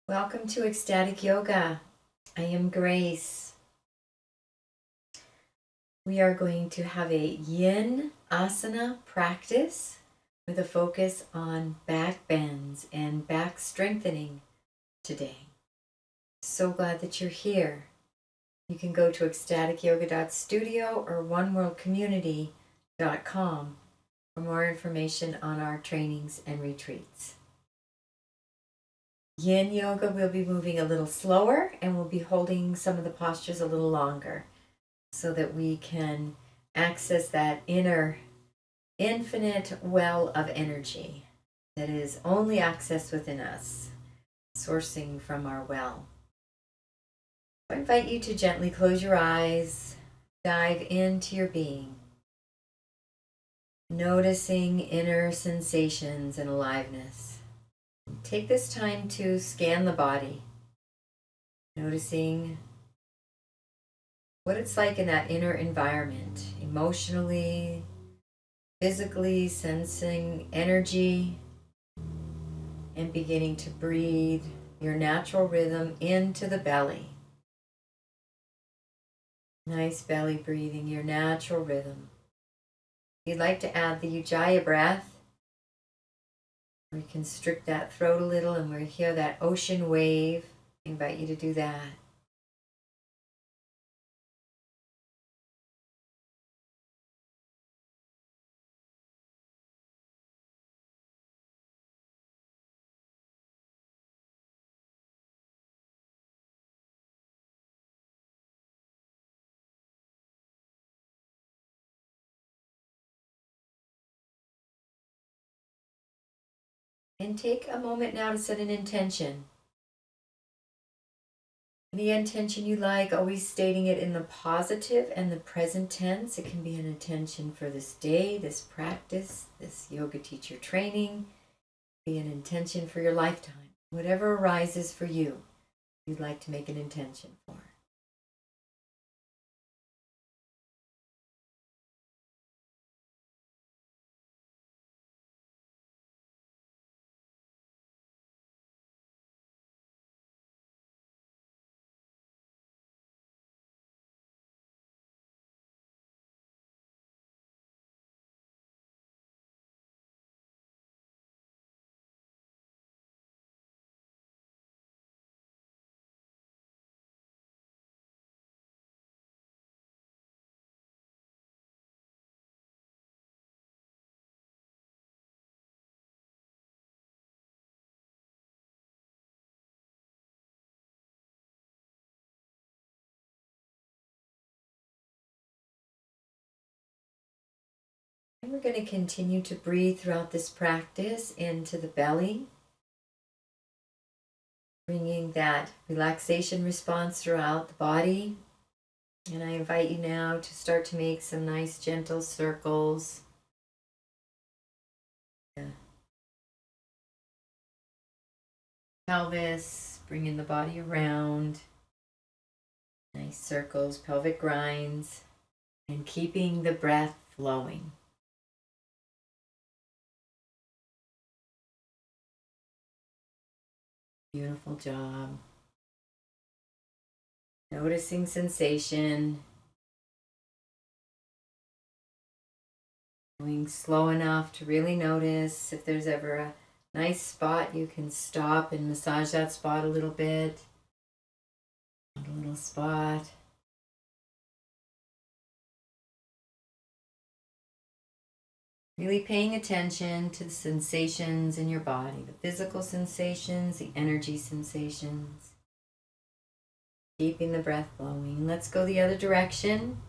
Welcome to Ecstatic Yoga. I am Grace. We are going to have a Yin Asana practice with a focus on back bends and back strengthening today. So glad that you're here. You can go to ecstaticyoga.studio or oneworldcommunity.com for more information on our trainings and retreats. Yin yoga, we'll be moving a little slower and we'll be holding some of the postures a little longer so that we can access that inner infinite well of energy that is only accessed within us, sourcing from our well. I invite you to gently close your eyes, dive into your being, noticing inner sensations and aliveness. Take this time to scan the body, noticing what it's like in that inner environment, emotionally, physically, sensing energy, and beginning to breathe your natural rhythm into the belly. Nice belly breathing, your natural rhythm. If you'd like to add the Ujjayi breath, we constrict that throat a little and we hear that ocean wave. I invite you to do that. And take a moment now to set an intention. Any intention you like, always stating it in the positive and the present tense. It can be an intention for this day, this practice, this yoga teacher training. Be an intention for your lifetime. Whatever arises for you, you'd like to make an intention for. And we're going to continue to breathe throughout this practice into the belly, bringing that relaxation response throughout the body. And I invite you now to start to make some nice gentle circles. Pelvis, bringing the body around. Nice circles, pelvic grinds, and keeping the breath flowing. Beautiful job. Noticing sensation. Going slow enough to really notice. If there's ever a nice spot, you can stop and massage that spot a little bit. A little spot. Really paying attention to the sensations in your body, the physical sensations, the energy sensations. Keeping the breath flowing. Let's go the other direction.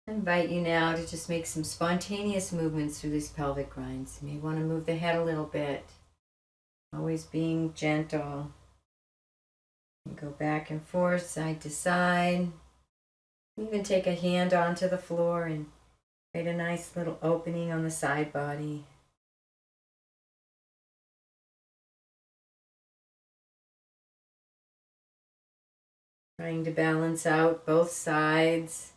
I invite you now to just make some spontaneous movements through these pelvic grinds. You may want to move the head a little bit. Always being gentle. And go back and forth, side to side. Even take a hand onto the floor and create a nice little opening on the side body. Trying to balance out both sides.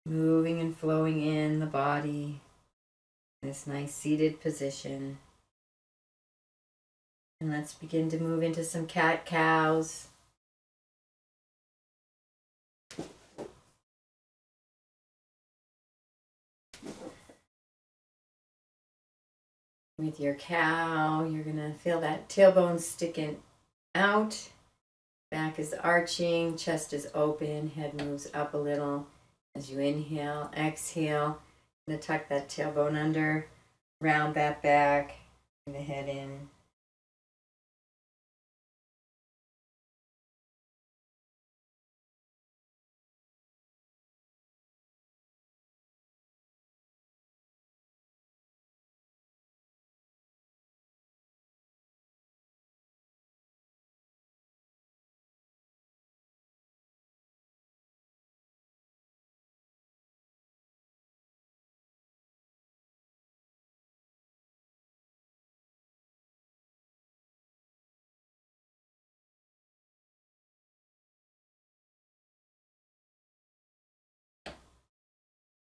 Moving and flowing in the body. This nice seated position. And let's begin to move into some cat cows. With your cow, you're going to feel that tailbone sticking out. Back is arching, chest is open, head moves up a little. As you inhale, exhale, I'm going to tuck that tailbone under, round that back, bring the head in.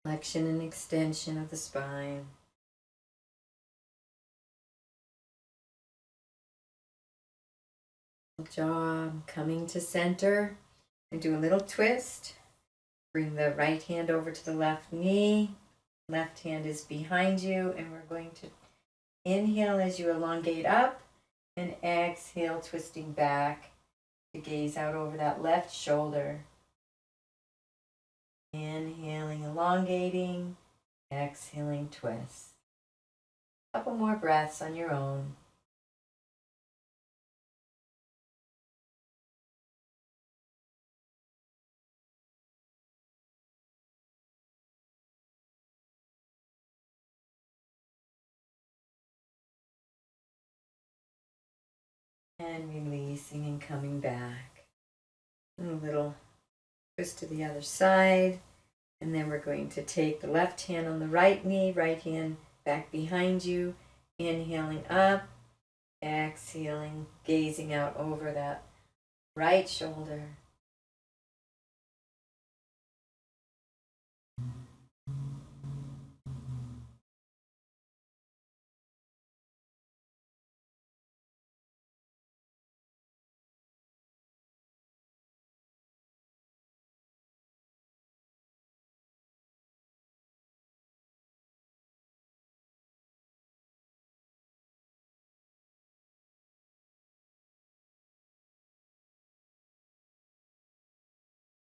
Flexion and extension of the spine. Good job. Coming to center and do a little twist. Bring the right hand over to the left knee. Left hand is behind you, and we're going to inhale as you elongate up and exhale, twisting back to gaze out over that left shoulder. Inhaling, elongating, exhaling, twist. A couple more breaths on your own. And releasing and coming back. And a little twist to the other side. And then we're going to take the left hand on the right knee, right hand back behind you. Inhaling up, exhaling, gazing out over that right shoulder.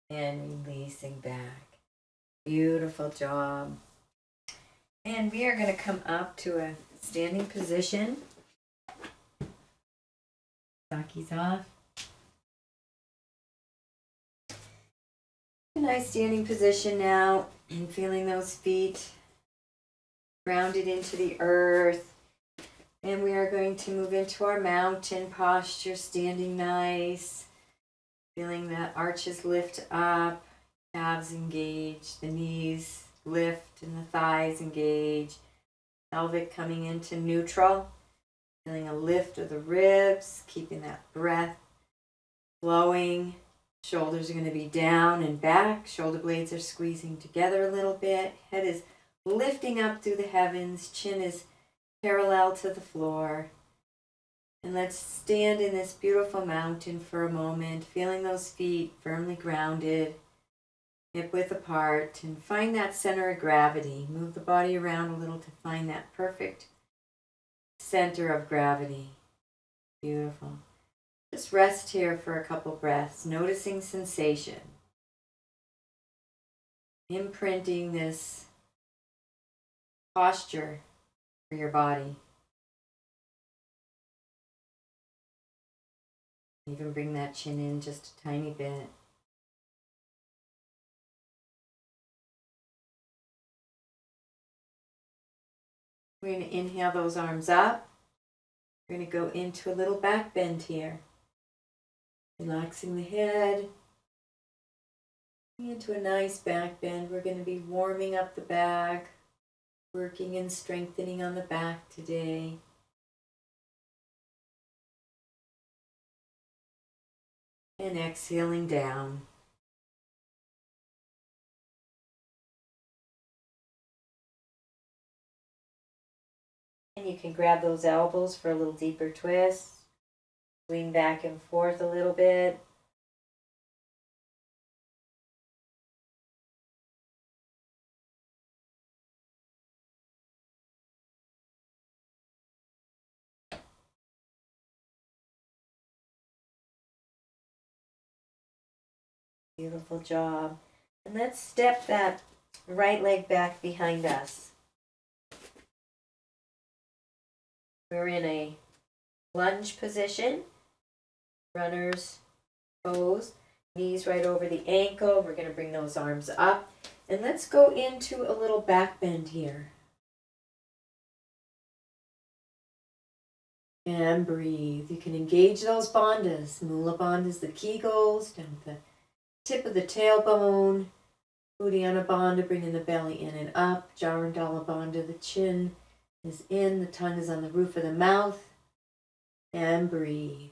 And releasing back. Beautiful job. And we are going to come up to a standing position. Saki's off. A nice standing position now, and feeling those feet grounded into the earth. And we are going to move into our mountain posture, standing nice. Feeling the arches lift up, calves engage, the knees lift and the thighs engage. Pelvic coming into neutral. Feeling a lift of the ribs, keeping that breath flowing. Shoulders are going to be down and back. Shoulder blades are squeezing together a little bit. Head is lifting up through the heavens. Chin is parallel to the floor. And let's stand in this beautiful mountain for a moment, feeling those feet firmly grounded, hip width apart, and find that center of gravity. Move the body around a little to find that perfect center of gravity. Beautiful. Just rest here for a couple breaths, noticing sensation. Imprinting this posture for your body. Even bring that chin in just a tiny bit. We're going to inhale those arms up. We're going to go into a little back bend here. Relaxing the head. Into a nice back bend. We're going to be warming up the back, Working and strengthening on the back today. And exhaling down. And you can grab those elbows for a little deeper twist. Swing back and forth a little bit. Beautiful job. And let's step that right leg back behind us. We're in a lunge position. Runner's pose. Knees right over the ankle. We're going to bring those arms up. And let's go into a little back bend here. And breathe. You can engage those bandhas. Mula bandhas, the Kegels, down at the tip of the tailbone. Uddiyana bandha, bringing the belly in and up. Jarandala bandha, the chin is in, the tongue is on the roof of the mouth. And breathe.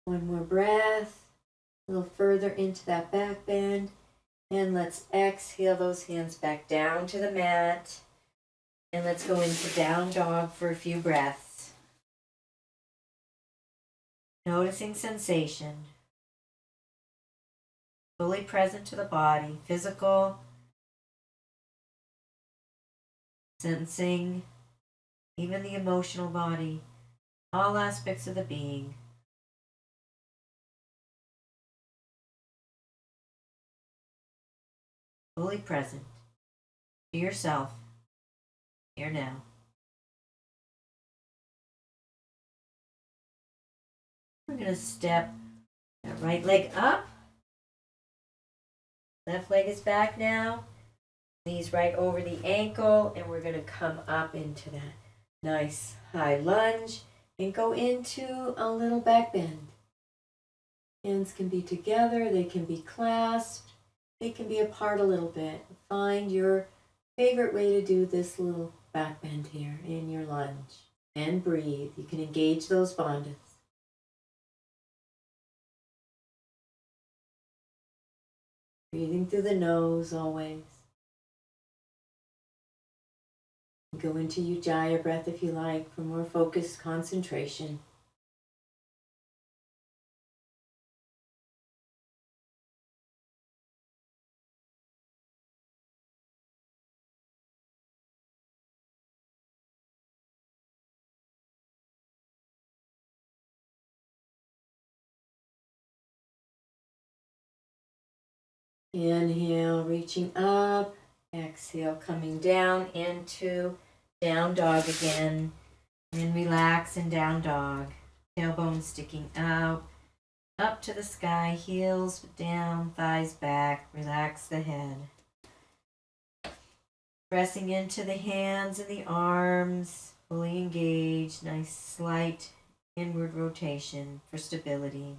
One more breath. A little further into that back bend. And let's exhale those hands back down to the mat. And let's go into down dog for a few breaths. Noticing sensation. Fully present to the body, physical, sensing, even the emotional body, all aspects of the being. Fully present to yourself, here now. We're going to step that right leg up. Left leg is back now. Knees right over the ankle, and we're going to come up into that nice high lunge and go into a little back bend. Hands can be together, they can be clasped, they can be apart a little bit. Find your favorite way to do this little back bend here in your lunge. And breathe. You can engage those bandhas. Breathing through the nose always. Go into Ujjayi breath if you like for more focused concentration. Inhale, reaching up. Exhale, coming down into down dog again. And relax in down dog. Tailbone sticking out. Up to the sky, heels down, thighs back. Relax the head. Pressing into the hands and the arms. Fully engaged. Nice slight inward rotation for stability.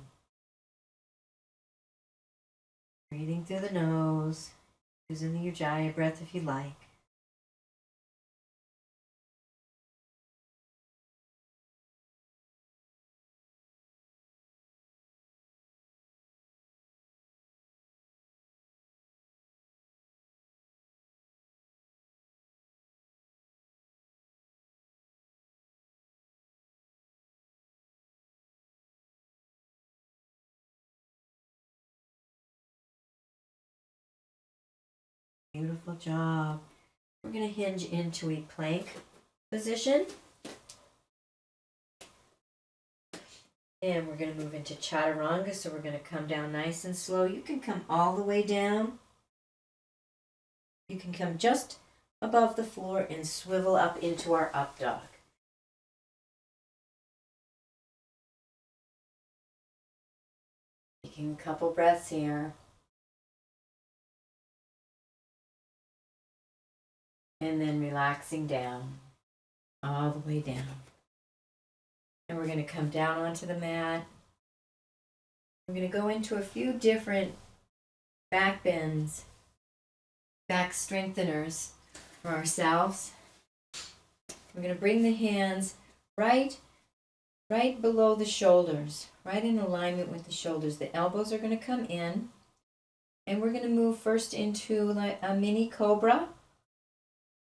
Breathing through the nose. Using the Ujjayi breath if you like. Beautiful job. We're going to hinge into a plank position. And we're going to move into Chaturanga, so we're going to come down nice and slow. You can come all the way down. You can come just above the floor and swivel up into our up dog. Taking a couple breaths here. And then relaxing down, all the way down. And we're going to come down onto the mat. We're going to go into a few different back bends, back strengtheners for ourselves. We're going to bring the hands right below the shoulders, right in alignment with the shoulders. The elbows are going to come in, and we're going to move first into like a mini cobra.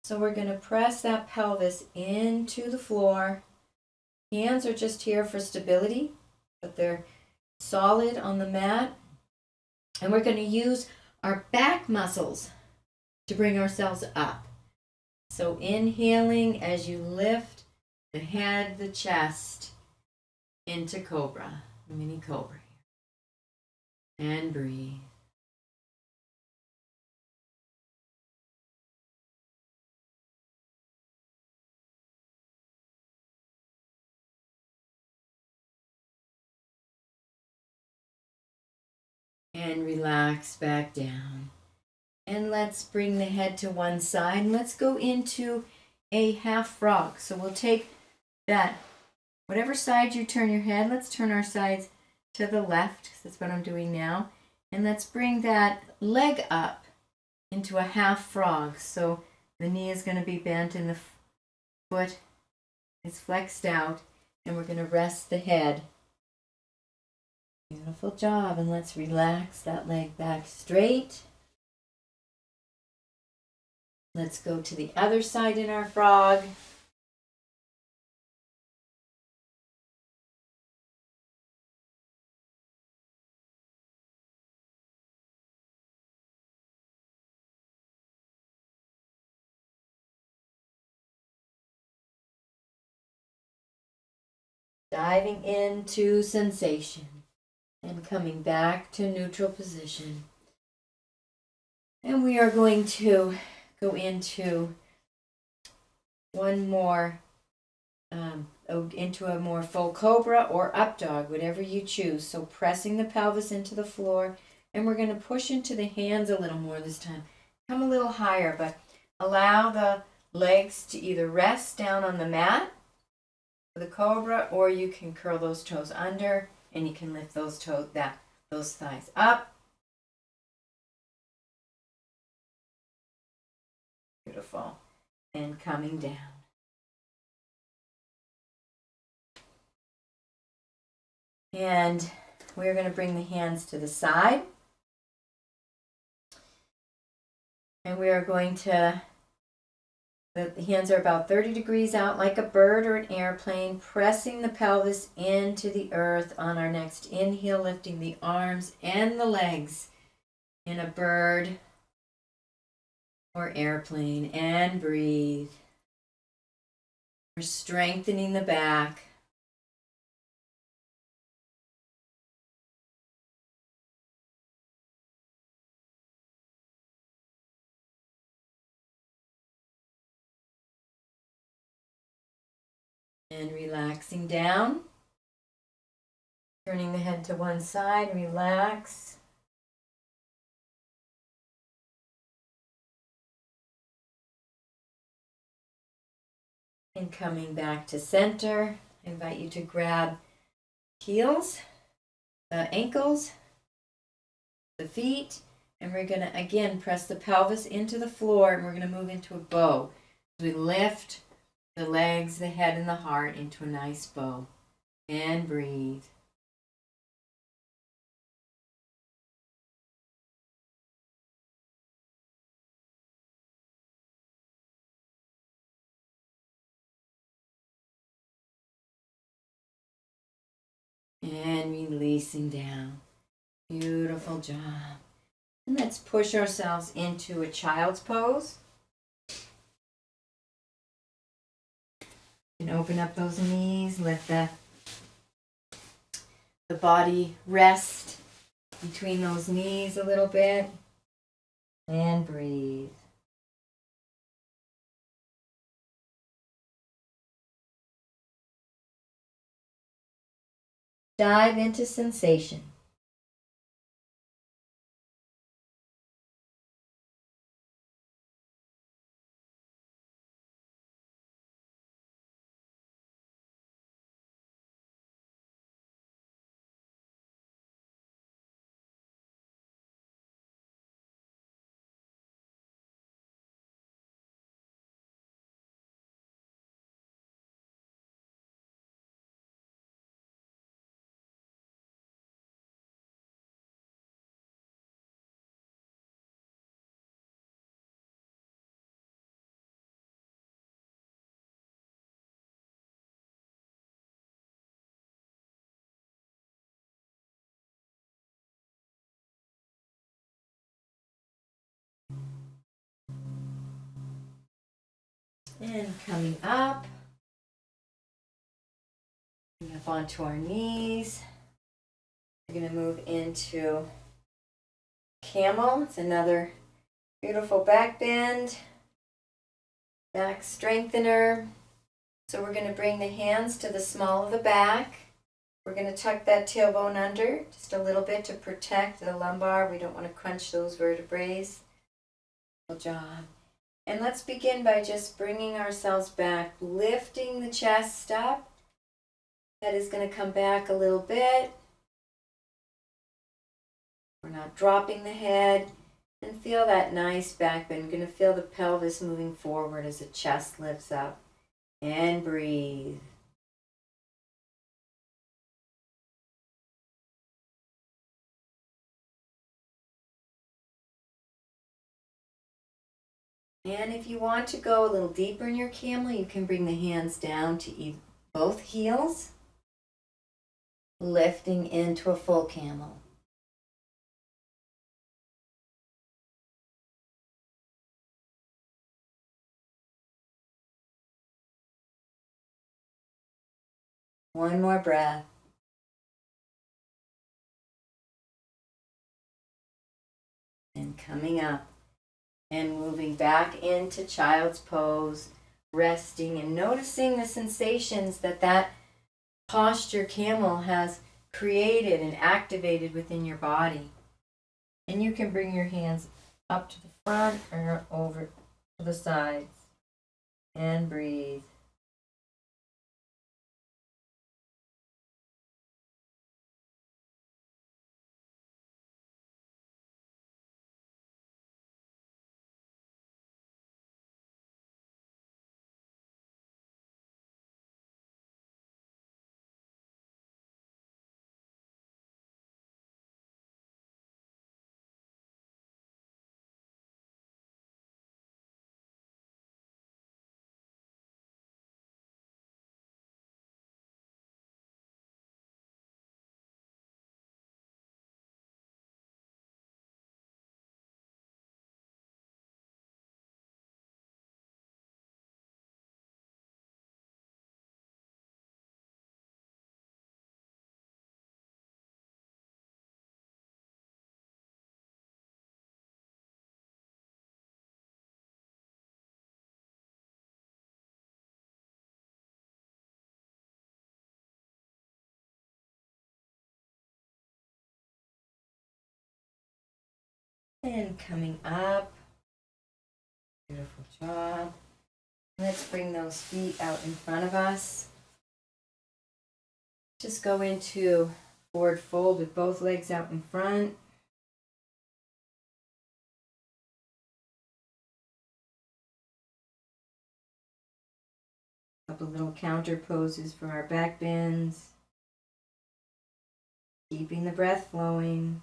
So we're going to press that pelvis into the floor. Hands are just here for stability, but they're solid on the mat. And we're going to use our back muscles to bring ourselves up. So inhaling as you lift the head, the chest into cobra, mini cobra. And breathe. And relax back down. And let's bring the head to one side. And let's go into a half frog. So we'll take that, whatever side you turn your head, let's turn our sides to the left, because that's what I'm doing now. And let's bring that leg up into a half frog. So the knee is going to be bent and the foot is flexed out. And we're going to rest the head. Beautiful job. And let's relax that leg back straight. Let's go to the other side in our frog. Diving into sensation and coming back to neutral position. And we are going to go into one more, into a more full cobra or up dog, whatever you choose. So pressing the pelvis into the floor, and we're going to push into the hands a little more this time. Come a little higher, but allow the legs to either rest down on the mat for the cobra, or you can curl those toes under, and you can lift those those thighs up. Beautiful. And coming down. And we're going to bring the hands to the side. And we are going to, the hands are about 30 degrees out like a bird or an airplane, pressing the pelvis into the earth on our next inhale, lifting the arms and the legs in a bird or airplane, and breathe. We're strengthening the back. And relaxing down. Turning the head to one side, relax. And coming back to center, I invite you to grab heels, the ankles, the feet, and we're going to again press the pelvis into the floor, and we're going to move into a bow. We lift the legs, the head, and the heart into a nice bow. And breathe. And releasing down. Beautiful job. And let's push ourselves into a child's pose. And open up those knees, let the body rest between those knees a little bit. And breathe. Dive into sensation. And coming up. Coming up onto our knees. We're going to move into Camel. It's another beautiful back bend. Back strengthener. So we're going to bring the hands to the small of the back. We're going to tuck that tailbone under just a little bit to protect the lumbar. We don't want to crunch those vertebrae. Good job. And let's begin by just bringing ourselves back, lifting the chest up. Head is going to come back a little bit. We're not dropping the head. And feel that nice back bend. You're going to feel the pelvis moving forward as the chest lifts up. And breathe. And if you want to go a little deeper in your camel, you can bring the hands down to both heels, lifting into a full camel. One more breath. And coming up and moving back into child's pose, resting and noticing the sensations that posture camel has created and activated within your body. And you can bring your hands up to the front or over to the sides and breathe. And coming up. Beautiful job. Let's bring those feet out in front of us. Just go into forward fold with both legs out in front. A couple little counter poses for our back bends. Keeping the breath flowing.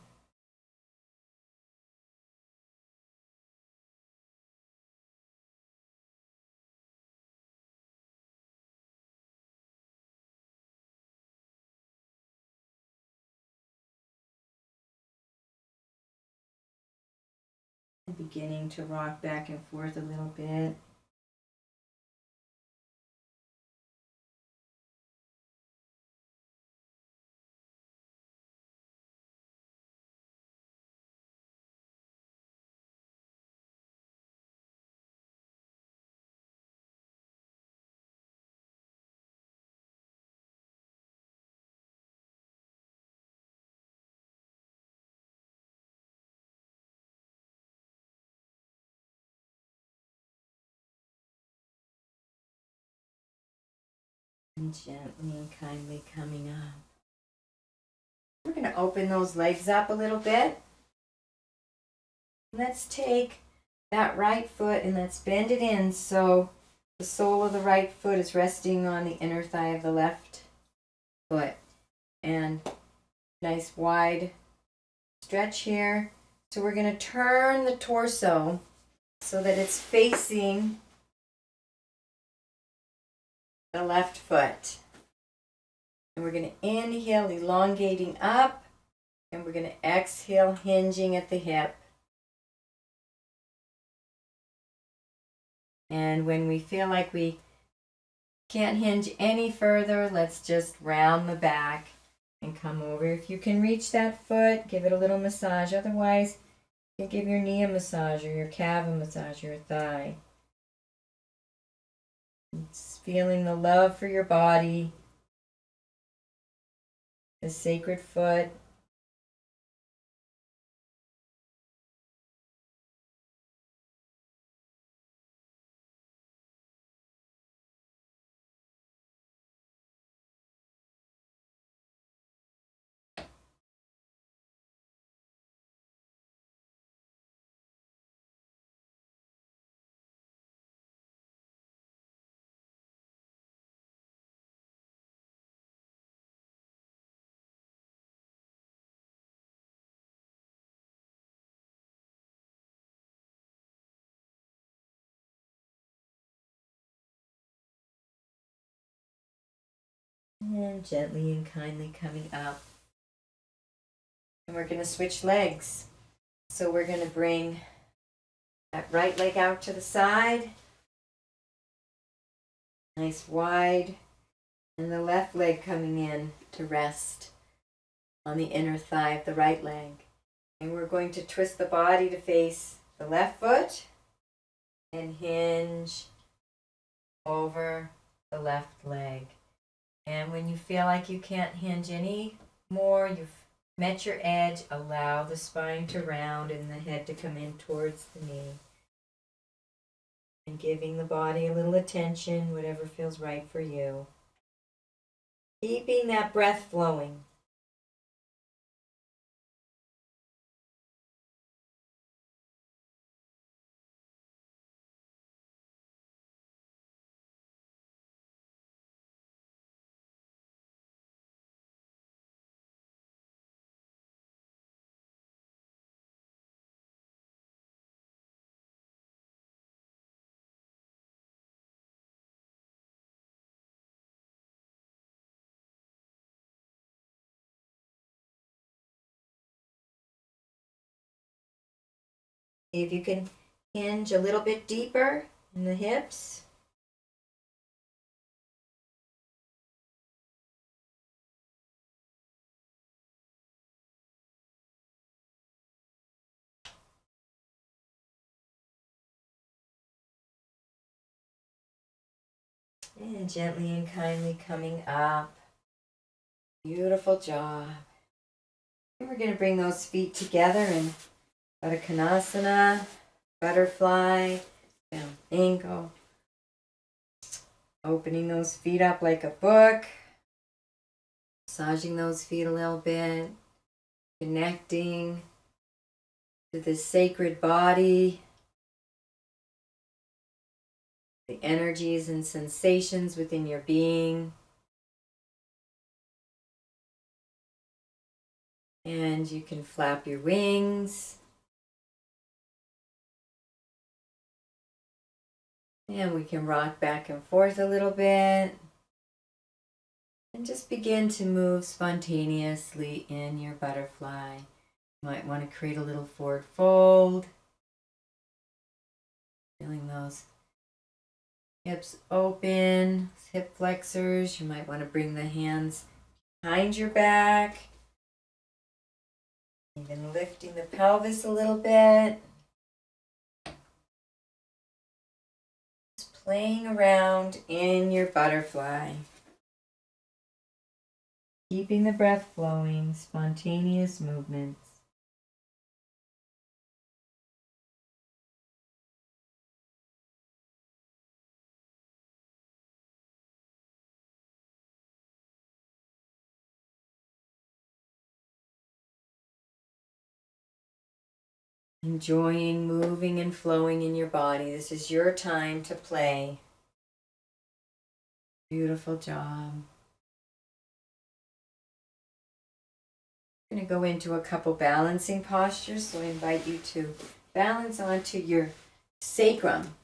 Beginning to rock back and forth a little bit. And gently and kindly coming up. We're going to open those legs up a little bit. Let's take that right foot and let's bend it in so the sole of the right foot is resting on the inner thigh of the left foot. And nice wide stretch here. So we're going to turn the torso so that it's facing the left foot. And we're going to inhale, elongating up, and we're going to exhale, hinging at the hip. And when we feel like we can't hinge any further, let's just round the back and come over. If you can reach that foot, give it a little massage. Otherwise, you can give your knee a massage or your calf a massage, your thigh. It's feeling the love for your body, the sacred foot. And gently and kindly coming up. And we're going to switch legs. So we're going to bring that right leg out to the side. Nice wide. And the left leg coming in to rest on the inner thigh of the right leg. And we're going to twist the body to face the left foot and hinge over the left leg. And when you feel like you can't hinge any more, you've met your edge, allow the spine to round and the head to come in towards the knee. And giving the body a little attention, whatever feels right for you. Keeping that breath flowing. See if you can hinge a little bit deeper in the hips. And gently and kindly coming up. Beautiful job. And we're going to bring those feet together in Kanasana, butterfly, down ankle. Opening those feet up like a book. Massaging those feet a little bit. Connecting to the sacred body. The energies and sensations within your being. And you can flap your wings. And we can rock back and forth a little bit. And just begin to move spontaneously in your butterfly. You might want to create a little forward fold. Feeling those hips open, hip flexors. You might want to bring the hands behind your back. Even lifting the pelvis a little bit. Just playing around in your butterfly. Keeping the breath flowing, spontaneous movements. Enjoying moving and flowing in your body. This is your time to play. Beautiful job. I'm going to go into a couple balancing postures, so I invite you to balance onto your sacrum.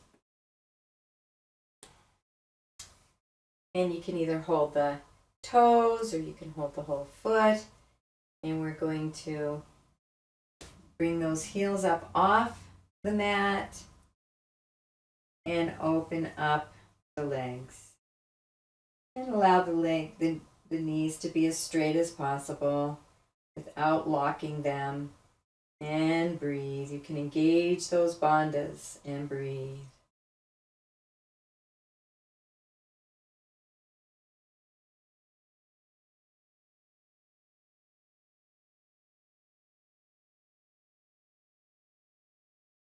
And you can either hold the toes or you can hold the whole foot. And we're going to bring those heels up off the mat. and open up the legs. And allow the knees to be as straight as possible without locking them. And breathe. You can engage those bandhas and breathe.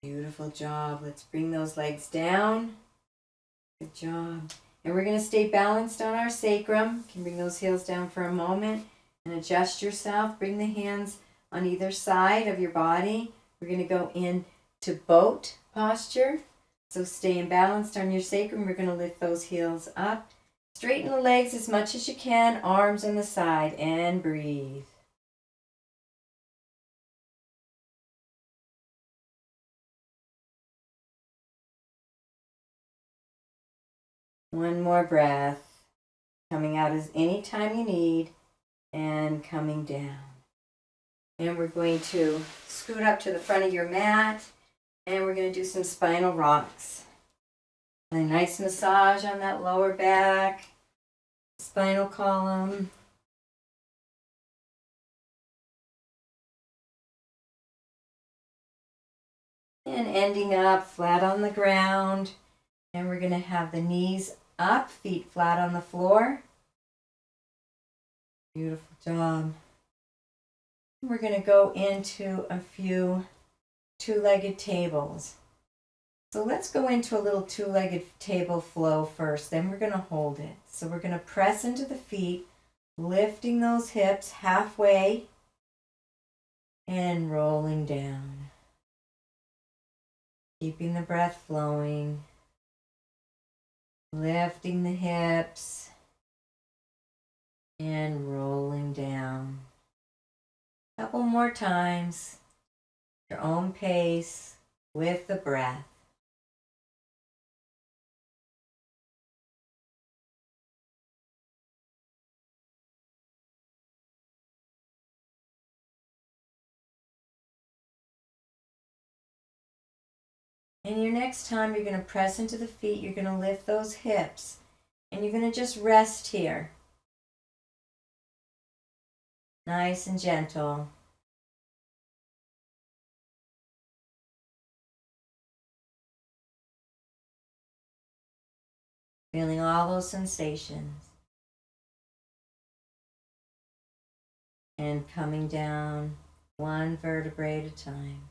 Beautiful job. Let's bring those legs down. Good job. And we're going to stay balanced on our sacrum. You can bring those heels down for a moment and adjust yourself. Bring the hands on either side of your body. We're going to go into boat posture. So staying balanced on your sacrum, we're going to lift those heels up. Straighten the legs as much as you can, arms on the side, and breathe. One more breath, coming out as any time you need, and coming down. And we're going to scoot up to the front of your mat, and we're going to do some spinal rocks. A nice massage on that lower back, spinal column. And ending up flat on the ground. And we're going to have the knees up, feet flat on the floor. Beautiful job. We're going to go into a few two-legged tables. So let's go into a little two-legged table flow first. Then we're going to hold it. So we're going to press into the feet, lifting those hips halfway and rolling down. Keeping the breath flowing. Lifting the hips and rolling down. A couple more times, your own pace with the breath. And your next time, you're going to press into the feet, you're going to lift those hips, and you're going to just rest here. Nice and gentle. Feeling all those sensations. And coming down one vertebrae at a time.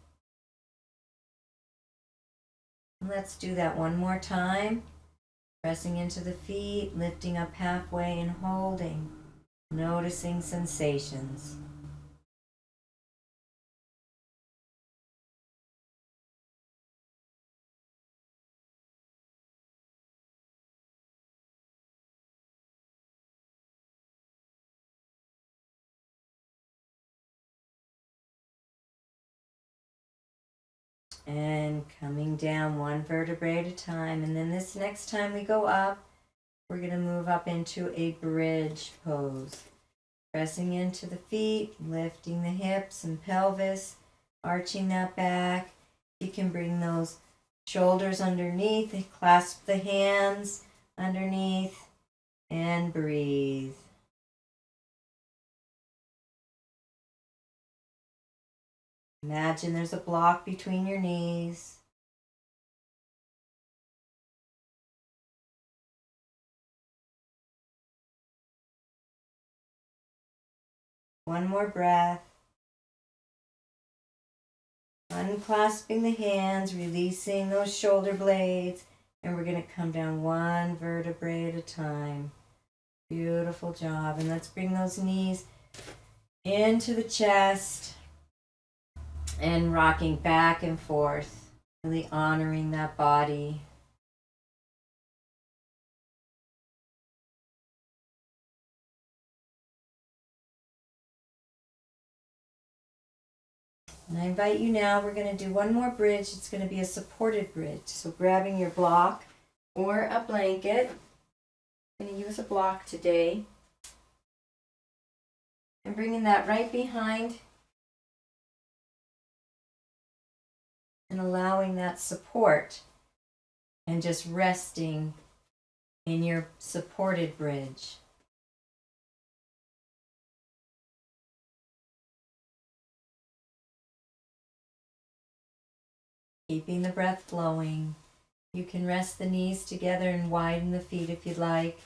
And let's do that one more time. Pressing into the feet, lifting up halfway and holding. Noticing sensations. And coming down one vertebrae at a time. And then this next time we go up, we're going to move up into a bridge pose. Pressing into the feet, lifting the hips and pelvis, arching that back. You can bring those shoulders underneath, clasp the hands underneath, and breathe. Imagine there's a block between your knees. One more breath. Unclasping the hands, releasing those shoulder blades, and we're going to come down one vertebrae at a time. Beautiful job. And let's bring those knees into the chest and rocking back and forth, really honoring that body. And I invite you now, we're going to do one more bridge. It's going to be a supported bridge. So grabbing your block or a blanket. I'm going to use a block today. And bringing that right behind and allowing that support and just resting in your supported bridge. Keeping the breath flowing. You can rest the knees together and widen the feet if you'd like.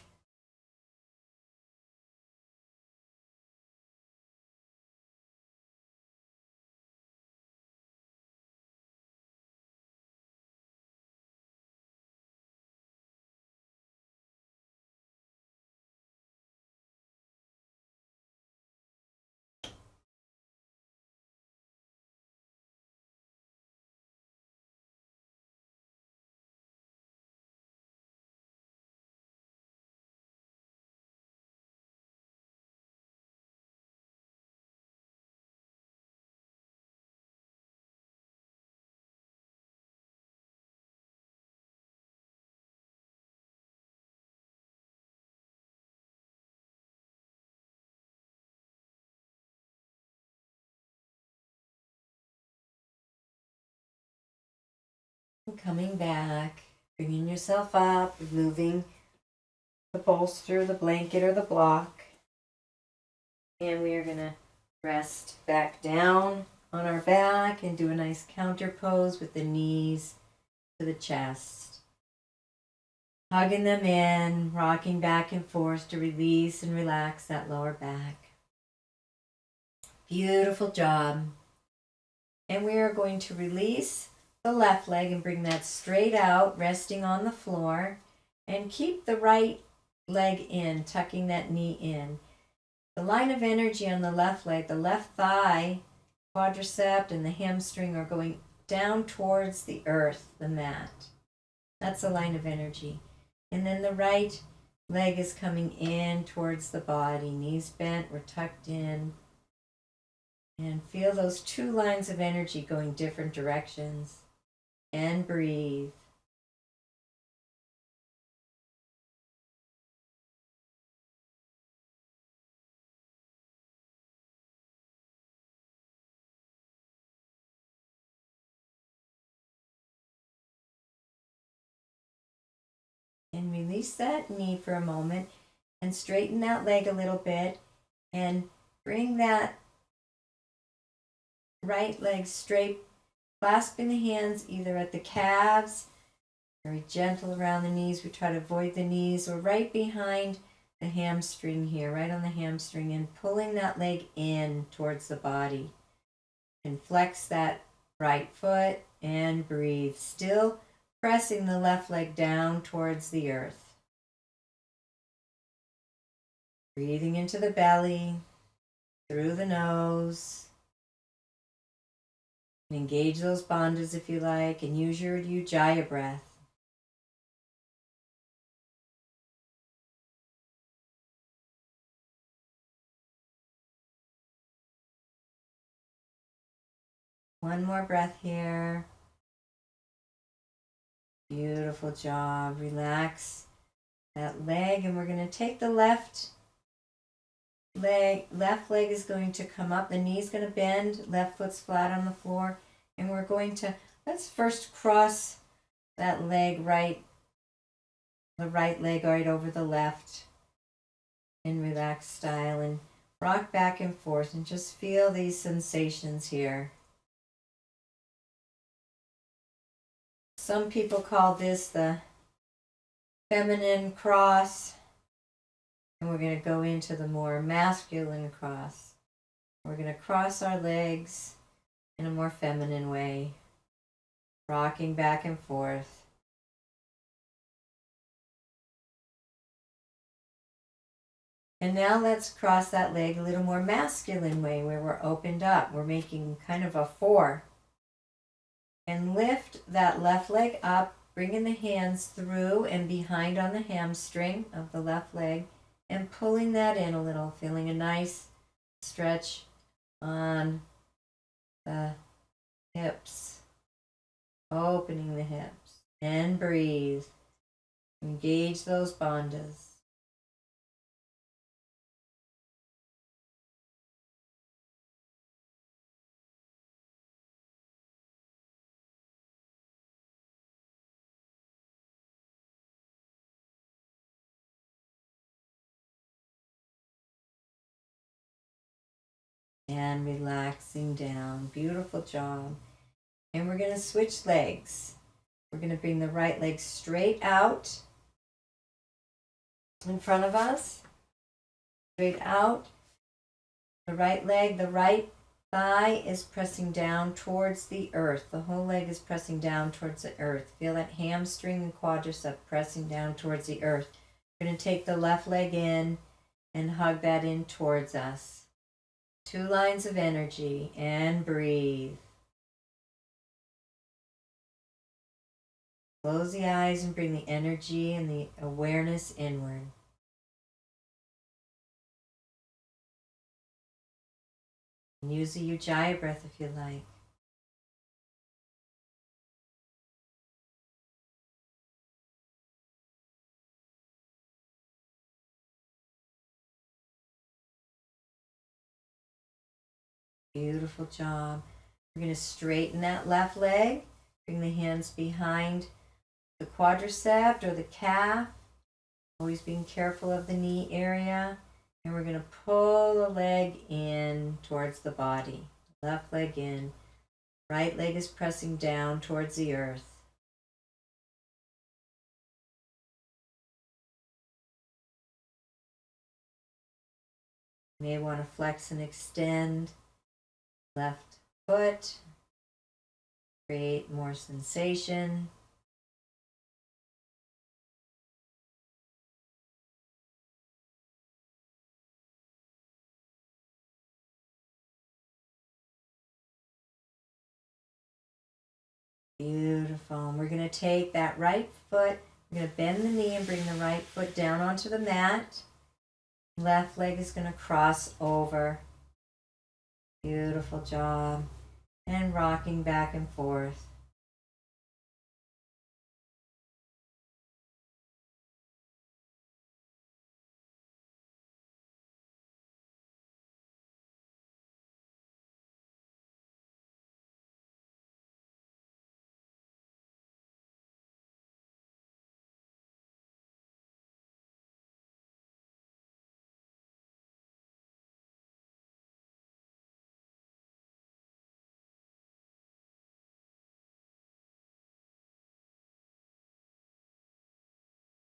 Coming back, bringing yourself up, removing the bolster, the blanket, or the block. And we are going to rest back down on our back and do a nice counter pose with the knees to the chest. Hugging them in, rocking back and forth to release and relax that lower back. Beautiful job. And we are going to release the left leg and bring that straight out, resting on the floor. And keep the right leg in, tucking that knee in. The line of energy on the left leg, the left thigh, quadricep, and the hamstring are going down towards the earth, the mat. That's the line of energy. And then the right leg is coming in towards the body. Knees bent, we're tucked in. And feel those two lines of energy going different directions. And breathe. And release that knee for a moment and straighten that leg a little bit and bring that right leg straight, clasping the hands either at the calves, very gentle around the knees. We try to avoid the knees, or right behind the hamstring here, right on the hamstring, and pulling that leg in towards the body. And flex that right foot and breathe. Still pressing the left leg down towards the earth. Breathing into the belly, through the nose. And engage those bandhas if you like, and use your Ujjayi breath. One more breath here. Beautiful job. Relax that leg, and we're going to take the left leg is going to come up, the knee's going to bend, left foot's flat on the floor, and we're going to, let's first cross that leg the right leg right over the left in relaxed style, and rock back and forth and just feel these sensations here. Some people call this the feminine cross, and we're going to go into the more masculine cross. We're going to cross our legs in a more feminine way, rocking back and forth. And now let's cross that leg a little more masculine way, where we're opened up. We're making kind of a 4. And lift that left leg up, bringing the hands through and behind on the hamstring of the left leg, and pulling that in a little, feeling a nice stretch on the hips, opening the hips, and breathe. Engage those bandhas. and relaxing down. Beautiful job. And we're going to switch legs. We're going to bring the right leg straight out in front of us. Straight out. The right leg, the right thigh is pressing down towards the earth. The whole leg is pressing down towards the earth. Feel that hamstring and quadricep pressing down towards the earth. We're going to take the left leg in and hug that in towards us. 2 lines of energy, and breathe. Close the eyes and bring the energy and the awareness inward. And use the Ujjayi breath if you like. Beautiful job. We're going to straighten that left leg. Bring the hands behind the quadricep or the calf. Always being careful of the knee area. And we're going to pull the leg in towards the body. Left leg in. Right leg is pressing down towards the earth. You may want to flex and extend left foot. Create more sensation. Beautiful. And we're going to take that right foot, we're going to bend the knee and bring the right foot down onto the mat. Left leg is going to cross over. Beautiful job. And rocking back and forth.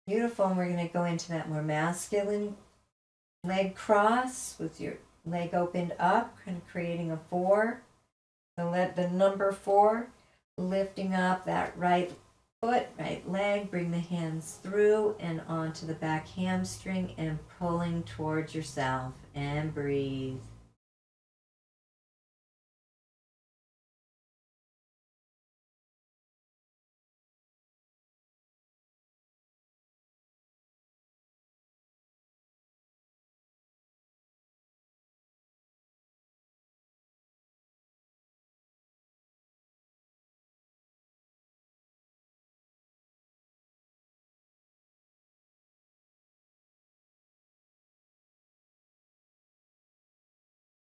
Beautiful. And we're going to go into that more masculine leg cross with your leg opened up, kind of creating a 4. So let the number 4, lifting up that right foot, right leg, bring the hands through and onto the back hamstring and pulling towards yourself, and breathe.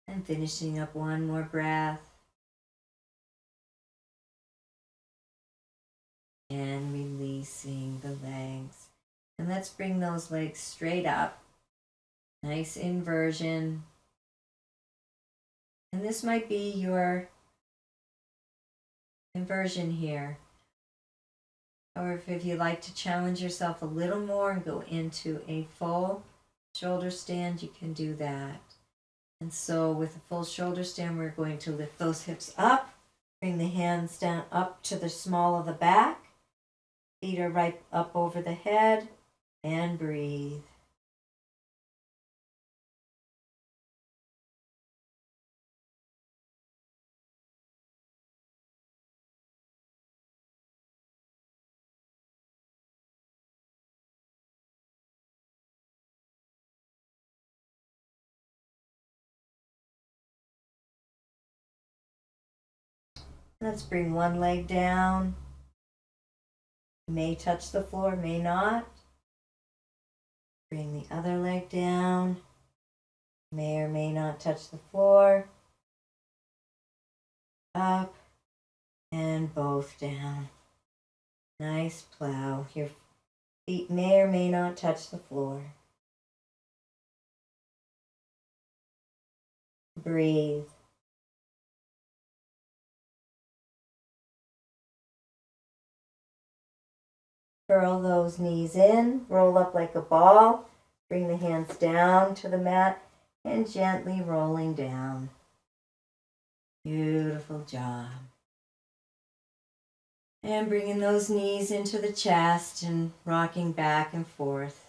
And finishing up one more breath. And releasing the legs. And let's bring those legs straight up. Nice inversion. And this might be your inversion here. Or if you like to challenge yourself a little more and go into a full shoulder stand, you can do that. And so with a full shoulder stand, we're going to lift those hips up, bring the hands down up to the small of the back. Feet are right up over the head, and breathe. Let's bring one leg down. May touch the floor, may not. Bring the other leg down. May or may not touch the floor. Up and both down. Nice plow. Your feet may or may not touch the floor. Breathe. Curl those knees in, roll up like a ball, bring the hands down to the mat, and gently rolling down. Beautiful job. And bringing those knees into the chest and rocking back and forth.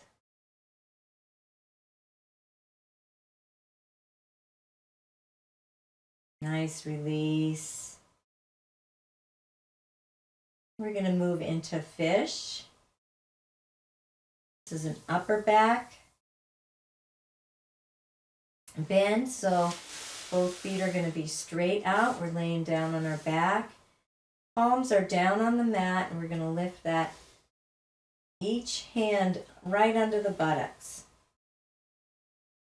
Nice release. We're going to move into fish. This is an upper back bend, so both feet are going to be straight out. We're laying down on our back. Palms are down on the mat, and we're going to lift that each hand right under the buttocks.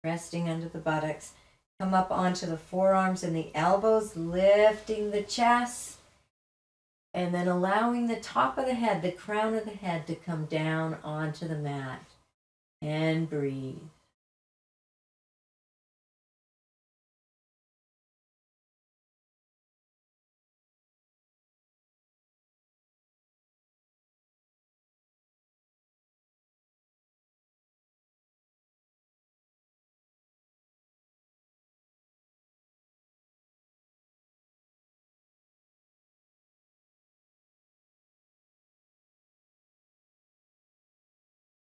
Resting under the buttocks. Come up onto the forearms and the elbows, lifting the chest, and then allowing the top of the head, the crown of the head, to come down onto the mat. And breathe.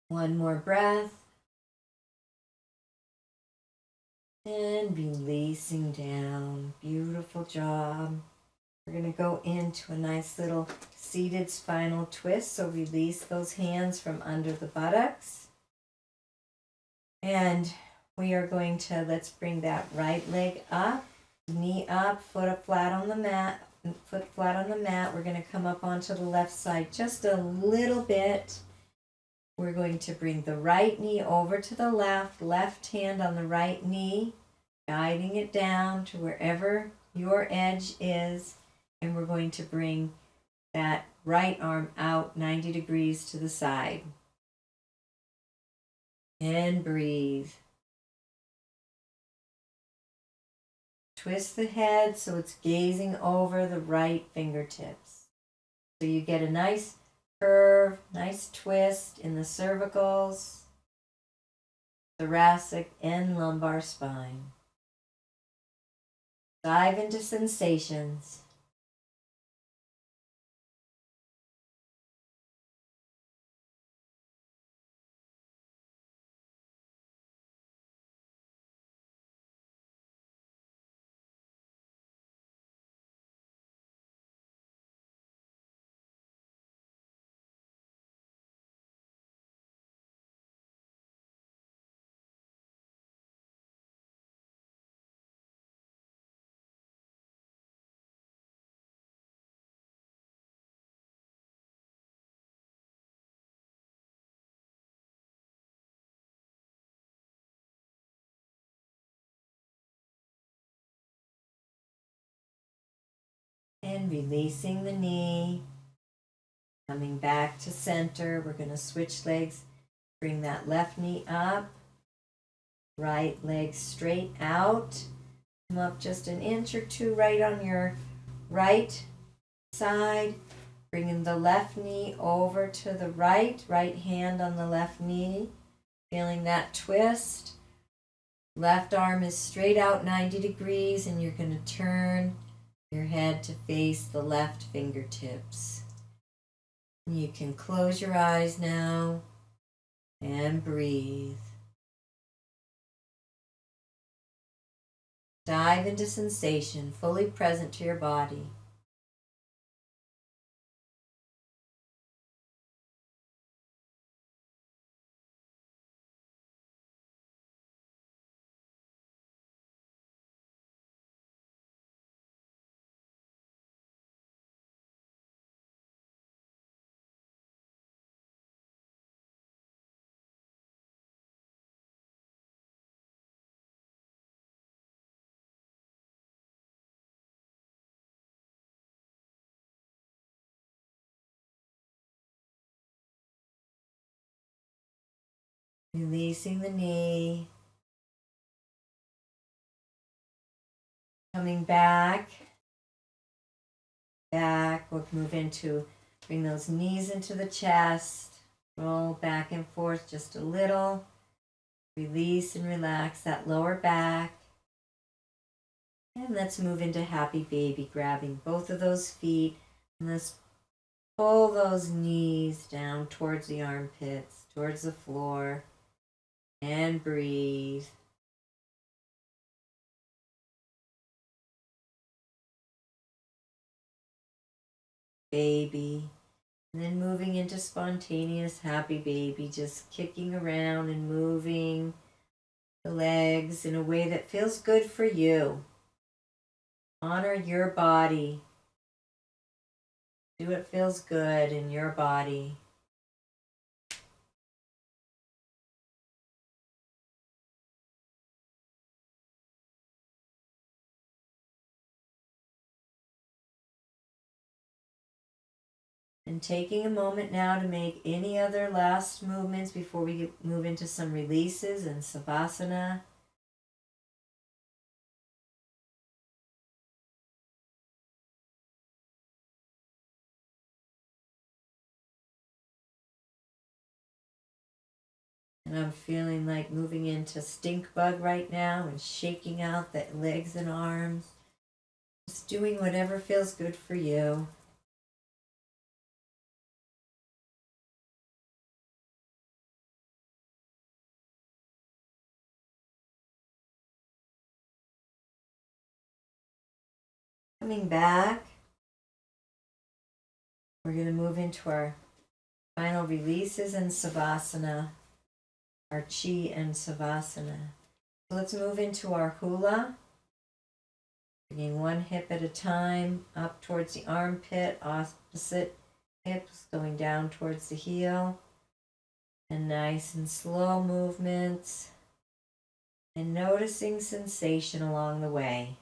One more breath. And releasing down. Beautiful job. We're going to go into a nice little seated spinal twist. So release those hands from under the buttocks. And we are going to, let's bring that right leg up, knee up, foot up flat on the mat. Foot flat on the mat. We're going to come up onto the left side just a little bit. We're going to bring the right knee over to the left hand on the right knee, guiding it down to wherever your edge is. And we're going to bring that right arm out 90 degrees to the side. And breathe. Twist the head so it's gazing over the right fingertips. So you get a nice curve, nice twist in the cervicals, thoracic, and lumbar spine. Dive into sensations. And releasing the knee, coming back to center. We're going to switch legs. Bring that left knee up, right leg straight out. Come up just an inch or two right on your right side. Bringing the left knee over to the right hand on the left knee. Feeling that twist. Left arm is straight out 90 degrees, and you're going to turn your head to face the left fingertips. You can close your eyes now and breathe. Dive into sensation, fully present to your body. Releasing the knee. Coming back. We'll move into Bring those knees into the chest. Roll back and forth just a little. Release and relax that lower back. And let's move into happy baby, grabbing both of those feet. And let's pull those knees down towards the armpits, towards the floor. And breathe. Baby. And then moving into spontaneous happy baby, just kicking around and moving the legs in a way that feels good for you. Honor your body. Do what feels good in your body. And taking a moment now to make any other last movements before we move into some releases and Savasana. And I'm feeling like moving into stink bug right now and shaking out the legs and arms. Just doing whatever feels good for you. Coming back, we're going to move into our final releases and Savasana, our Chi and Savasana. So let's move into our hula. Bringing one hip at a time up towards the armpit, opposite hips going down towards the heel. And nice and slow movements. And noticing sensation along the way.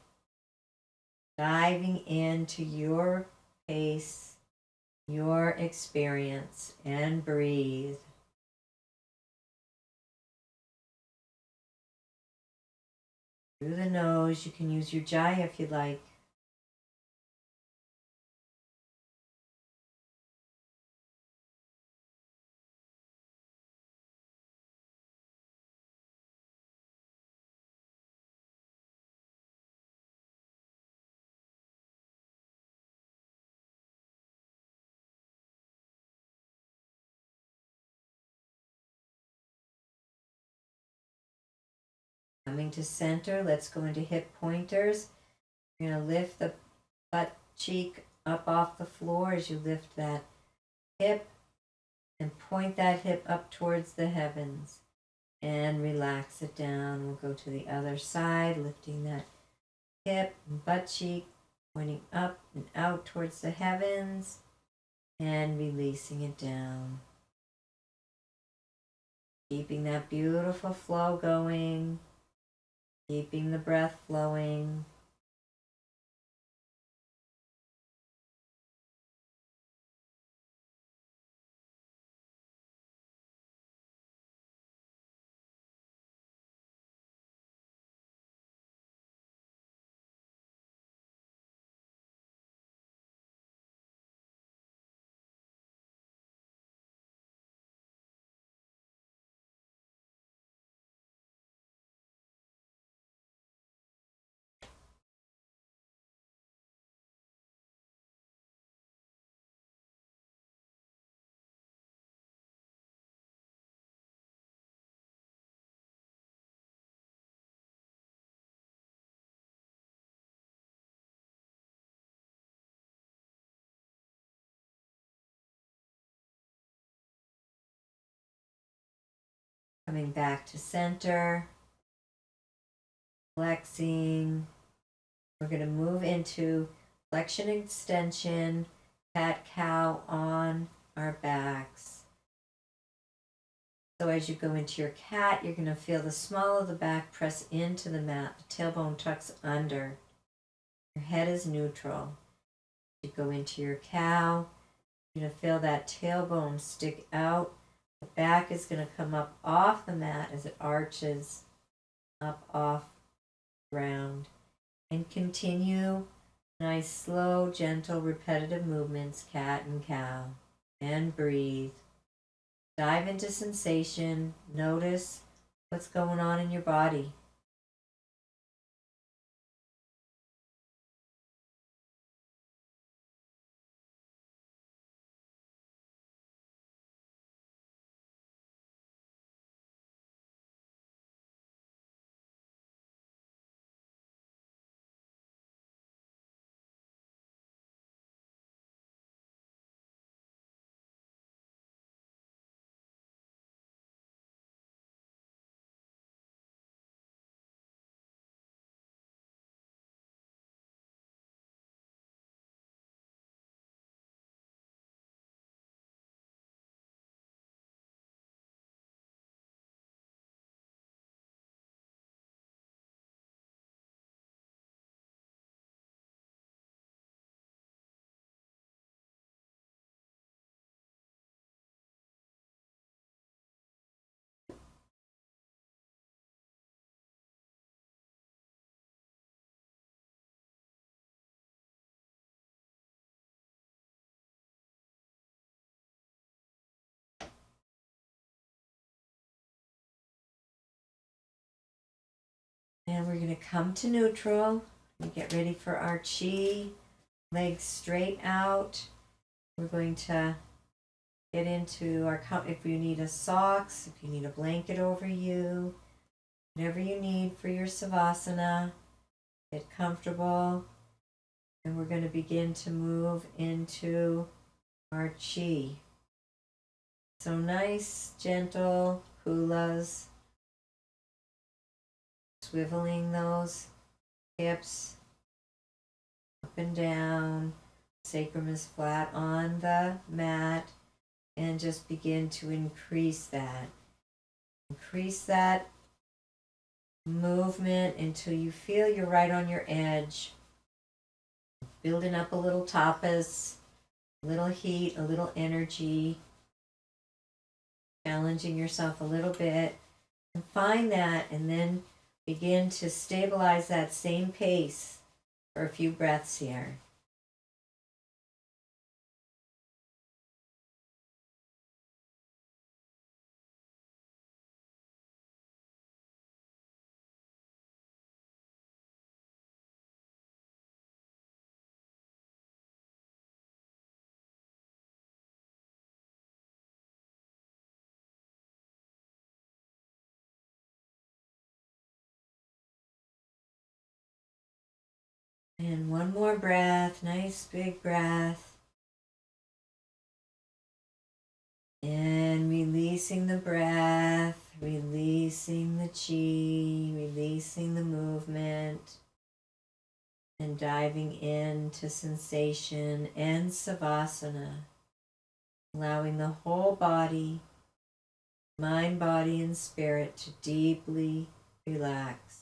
Diving into your pace, your experience, and breathe. Through the nose, you can use your Jaya if you'd like. Coming to center, let's go into hip pointers. You're going to lift the butt cheek up off the floor as you lift that hip and point that hip up towards the heavens and relax it down. We'll go to the other side, lifting that hip and butt cheek, pointing up and out towards the heavens and releasing it down. Keeping that beautiful flow going, keeping the breath flowing. Coming back to center, flexing. We're going to move into Flexion Extension Cat Cow on our backs. So as you go into your cat, you're going to feel the small of the back press into the mat. The tailbone tucks under. Your head is neutral. You go into your cow, you're going to feel that tailbone stick out. The back is going to come up off the mat as it arches up off the ground. And continue Nice, slow, gentle, repetitive movements, cat and cow. And breathe. Dive into sensation. Notice what's going on in your body. And we're going to come to neutral. We get ready for our chi. Legs straight out. We're going to get into our, if you need a socks, if you need a blanket over you, whatever you need for your savasana, get comfortable. And we're going to begin to move into our chi. So nice, gentle hulas, swiveling those hips up and down. Sacrum is flat on the mat, and just begin to increase that. Increase that movement until you feel you're right on your edge. Building up a little tapas, a little heat, a little energy, challenging yourself a little bit, and find that, and then begin to stabilize that same pace for a few breaths here. And one more breath, nice big breath. And releasing the breath, releasing the chi, releasing the movement, and diving into sensation and savasana, allowing the whole body, mind, body, and spirit to deeply relax.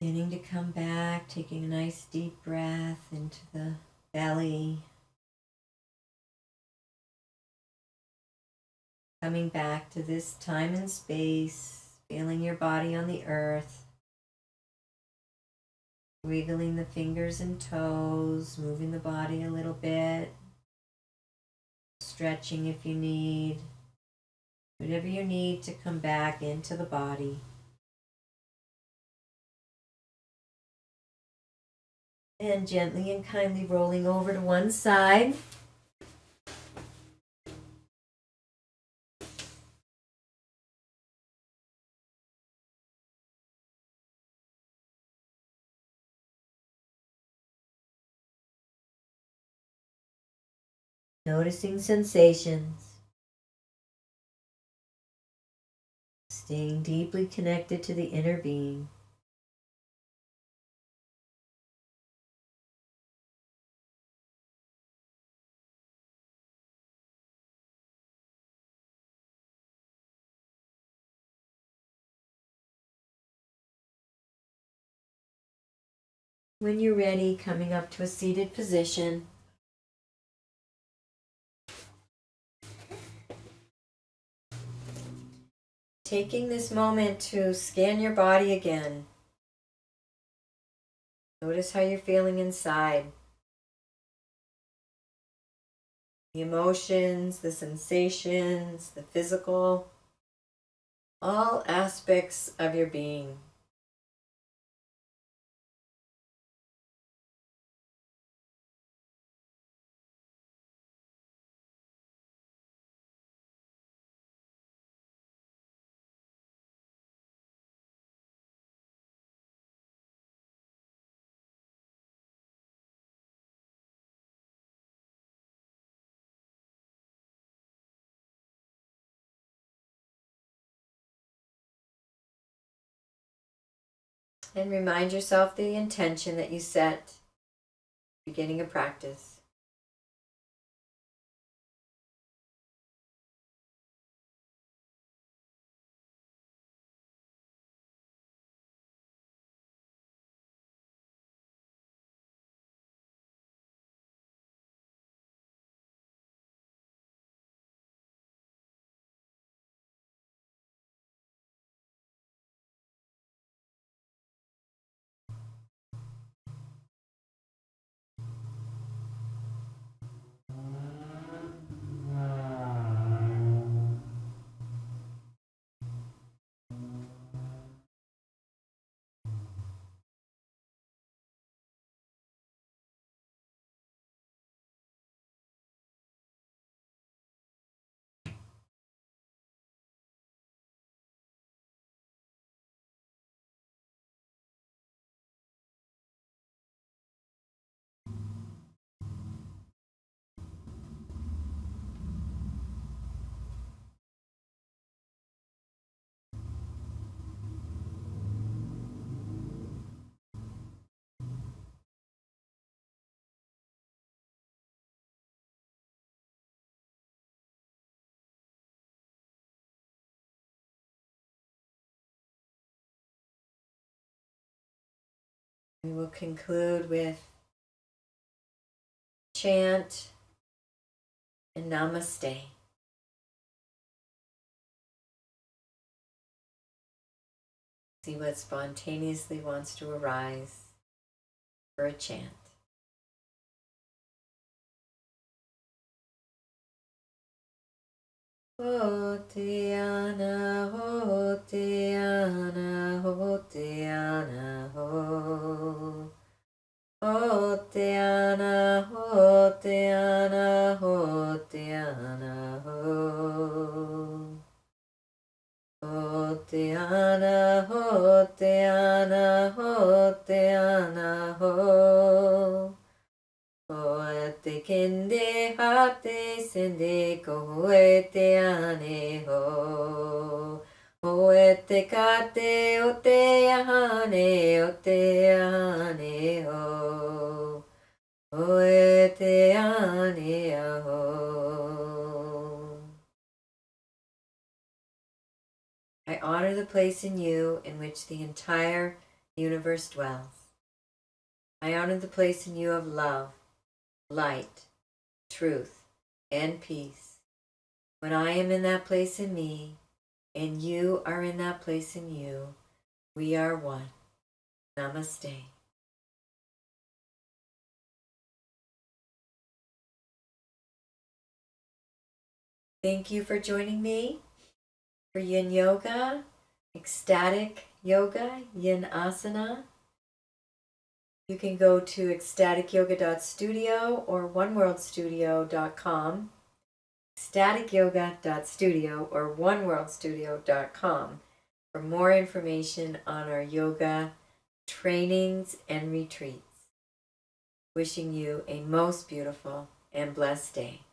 Beginning to come back, taking a nice deep breath into the belly. Coming back to this time and space, feeling your body on the earth. Wiggling the fingers and toes, moving the body a little bit. Stretching if you need. Whatever you need to come back into the body. And gently and kindly rolling over to one side. Noticing sensations. Staying deeply connected to the inner being. When you're ready, coming up to a seated position. Taking this moment to scan your body again. Notice how you're feeling inside. The emotions, the sensations, the physical, all aspects of your being. And remind yourself the intention that you set beginning a practice. We will conclude with Chant and Namaste. See what spontaneously wants to arise for a chant. Hotiana, Hotiana, Hotiana, Ho. Hotiana, Hotiana, Hotiana, Ho. Hotiana, Hotiana, Hotiana, Ho. Hoete kende hate sende koete ane ho. Hoete kate ote ahane ho. Hoete ane aho. I honor the place in you in which the entire the universe dwells. I honor the place in you of love, light, truth, and peace. When I am in that place in me, and you are in that place in you, we are one. Namaste. Thank you for joining me for Yin Yoga, Ecstatic Yoga, Yin Asana. You can go to ecstaticyoga.studio or oneworldstudio.com, ecstaticyoga.studio or oneworldstudio.com for more information on our yoga trainings and retreats. Wishing you a most beautiful and blessed day.